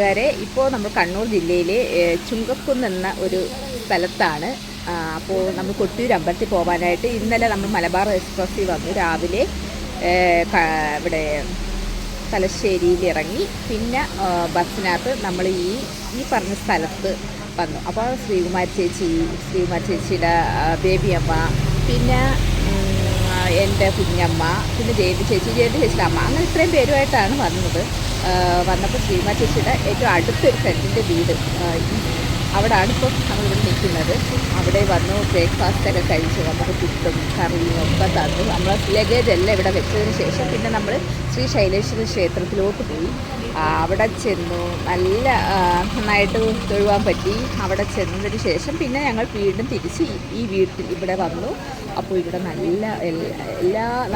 വരെ ഇപ്പോൾ നമ്മൾ കണ്ണൂർ ജില്ലയിലെ ചുങ്കക്കുന്ന് എന്ന ഒരു സ്ഥലത്താണ്. അപ്പോൾ നമ്മൾ കൊട്ടിയൂർ അമ്പലത്തിൽ പോകാനായിട്ട് ഇന്നലെ നമ്മൾ മലബാർ എക്സ്പ്രസ്സിൽ വന്നു. രാവിലെ ഇവിടെ തലശ്ശേരിയിൽ ഇറങ്ങി പിന്നെ ബസ്സിനകത്ത് നമ്മൾ ഈ പറഞ്ഞ സ്ഥലത്ത് വന്നു. അപ്പോൾ ശ്രീകുമാരി ചേച്ചിയുടെ ബേബിയമ്മ, പിന്നെ എൻ്റെ കുഞ്ഞമ്മ, പിന്നെ ജയന്തി ചേച്ചിയുടെ അമ്മ, അങ്ങനെ ഇത്രയും പേരുമായിട്ടാണ് വന്നപ്പോൾ ശ്രീകുമാരി ചേച്ചിയുടെ ഏറ്റവും അടുത്തൊരു ഫ്രണ്ടിൻ്റെ വീട് അവിടെയാണ് ഇപ്പോൾ നമ്മളിവിടെ നിൽക്കുന്നത്. അവിടെ വന്നു ബ്രേക്ക്ഫാസ്റ്റൊക്കെ കഴിച്ചു. നമുക്ക് പുട്ടും കറിയും ഒക്കെ തന്നു. നമ്മൾ ലഗേജ് എല്ലാം ഇവിടെ വെച്ചതിന് ശേഷം പിന്നെ നമ്മൾ ശ്രീ ശൈലേശ്വര ക്ഷേത്രത്തിലോട്ട് പോയി. അവിടെ ചെന്നു, നന്നായിട്ട് തൊഴുവാൻ പറ്റി. അവിടെ ചെന്നതിന് ശേഷം പിന്നെ ഞങ്ങൾ വീണ്ടും തിരിച്ച് ഈ വീട്ടിൽ ഇവിടെ വന്നു. അപ്പോൾ ഇവിടെ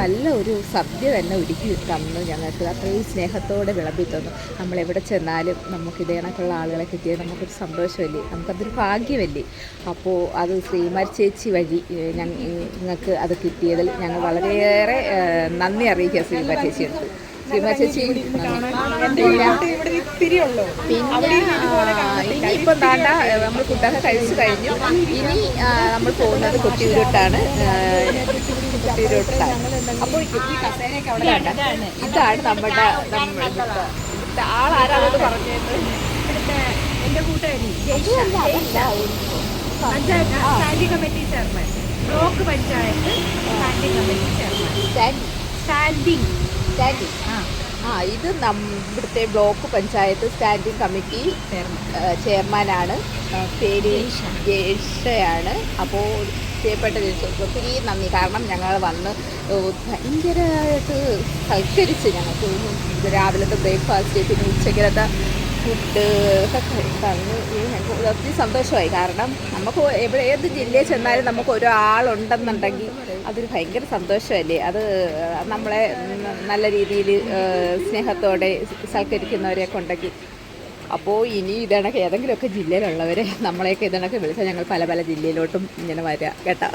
നല്ല ഒരു സദ്യ തന്നെ ഒരുക്കി തന്നു ഞങ്ങൾക്ക്. അത്രയും സ്നേഹത്തോടെ വിളമ്പി തന്നു. നമ്മളെവിടെ ചെന്നാലും നമുക്ക് ഇതേ കണക്കുള്ള ആളുകളെ കിട്ടിയാൽ നമുക്കൊരു സന്തോഷമല്ലേ, നമുക്കതൊരു ഭാഗ്യമല്ലേ. അപ്പോൾ അത് ശ്രീകുമാരി ചേച്ചി വഴി ഞങ്ങൾക്ക് അത് കിട്ടിയതിൽ ഞങ്ങൾ വളരെയേറെ നന്ദി അറിയിക്കുക ശ്രീകുമാരി ചേച്ചിയെടുത്ത്. ശ്രീകുമാരി ചേച്ചി പിന്നെ ഇപ്പം താണ്ട നമ്മൾ ഫുഡൊക്കെ കഴിച്ചു കഴിഞ്ഞു. ഇനി നമ്മൾ പോകുന്നത് കൊട്ടിയൂരോട്ടാണ്. അപ്പോൾ ഈ കസേരയൊക്കെ അവിടെ കണ്ട ഇതാണ് നമ്മുടെ ആളാരാളോട് പറഞ്ഞത്, എൻ്റെ കൂട്ടുകാരി standing committee chairman, block panchayat standing committee chairman. Standing ഇത് ഇവിടുത്തെ ബ്ലോക്ക് പഞ്ചായത്ത് സ്റ്റാൻഡിംഗ് കമ്മിറ്റി ചെയർമാനാണ്. പേര് ജേഷയാണ്. അപ്പോൾ പ്രിയപ്പെട്ട ജേഷക്ക് ഒത്തിരി നന്ദി. കാരണം ഞങ്ങൾ വന്ന് ഭയങ്കരമായിട്ട് സൽക്കരിച്ച് ഞങ്ങൾക്ക് രാവിലത്തെ ബ്രേക്ക്ഫാസ്റ്റ് പിന്നെ ഉച്ചക്കലത്തെ ഫുഡ് ഒക്കെ തന്ന് ഞങ്ങൾക്ക് ഒത്തിരി സന്തോഷമായി. കാരണം നമുക്ക് ഏത് ജില്ലയിൽ ചെന്നാലും നമുക്ക് ഒരാളുണ്ടെന്നുണ്ടെങ്കിൽ അതൊരു ഭയങ്കര സന്തോഷമല്ലേ. അത് നമ്മളെ നല്ല രീതിയിൽ സ്നേഹത്തോടെ സൽക്കരിക്കുന്നവരെയൊക്കെ ഉണ്ടെങ്കിൽ. അപ്പോൾ ഇനി ഇതണക്ക് ഏതെങ്കിലുമൊക്കെ ജില്ലയിലുള്ളവരെ നമ്മളെയൊക്കെ ഇതണക്ക് വിളിച്ചാൽ ഞങ്ങൾ പല ജില്ലയിലോട്ടും ഇങ്ങനെ വരാം കേട്ടോ.